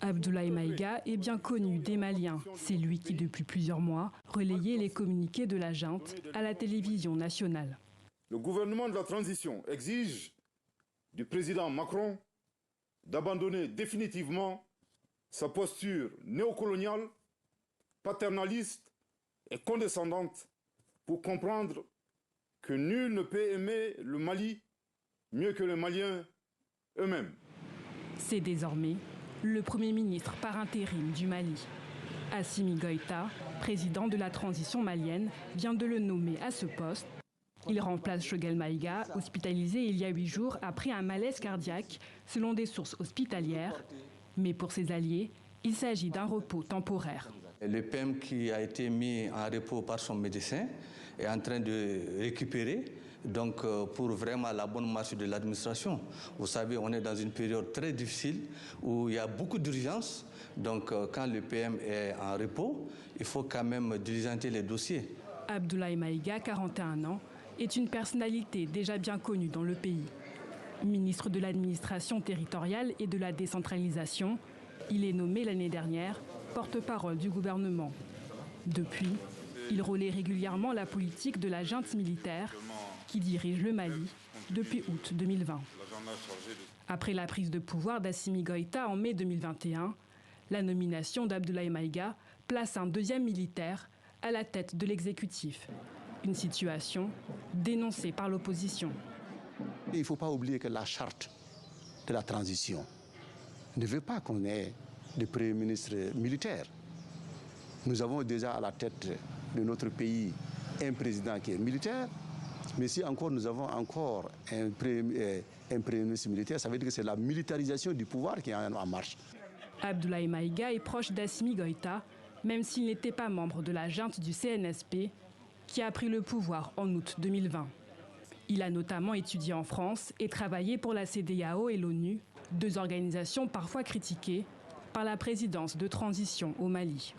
Abdoulaye Maïga est bien connu des Maliens. C'est lui qui, depuis plusieurs mois, relayait les communiqués de la junte à la télévision nationale. Le gouvernement de la transition exige du président Macron d'abandonner définitivement sa posture néocoloniale, paternaliste et condescendante pour comprendre que nul ne peut aimer le Mali mieux que les Maliens eux-mêmes. C'est désormais le Premier ministre par intérim du Mali. Assimi Goïta, président de la transition malienne, vient de le nommer à ce poste. Il remplace Choguel Maïga, hospitalisé il y a 8 jours après un malaise cardiaque, selon des sources hospitalières. Mais pour ses alliés, il s'agit d'un repos temporaire. Le PM qui a été mis en repos par son médecin est en train de récupérer, donc pour vraiment la bonne marche de l'administration. Vous savez, on est dans une période très difficile où il y a beaucoup d'urgences. Donc quand le PM est en repos, il faut quand même diligenter les dossiers. Abdoulaye Maïga, 41 ans, est une personnalité déjà bien connue dans le pays. Ministre de l'administration territoriale et de la décentralisation, il est nommé l'année dernière porte-parole du gouvernement. Depuis, il relaie régulièrement la politique de la junte militaire qui dirige le Mali depuis août 2020. Après la prise de pouvoir d'Assimi Goïta en mai 2021, la nomination d'Abdoulaye Maïga place un deuxième militaire à la tête de l'exécutif. Une situation dénoncée par l'opposition. Il ne faut pas oublier que la charte de la transition ne veut pas qu'on ait de Premier ministre militaire. Nous avons déjà à la tête de notre pays un président qui est militaire, mais si encore nous avons encore un Premier ministre militaire, ça veut dire que c'est la militarisation du pouvoir qui est en marche. Abdoulaye Maïga est proche d'Assimi Goïta, même s'il n'était pas membre de la junte du CNSP, qui a pris le pouvoir en août 2020. Il a notamment étudié en France et travaillé pour la CEDEAO et l'ONU, deux organisations parfois critiquées par la présidence de transition au Mali.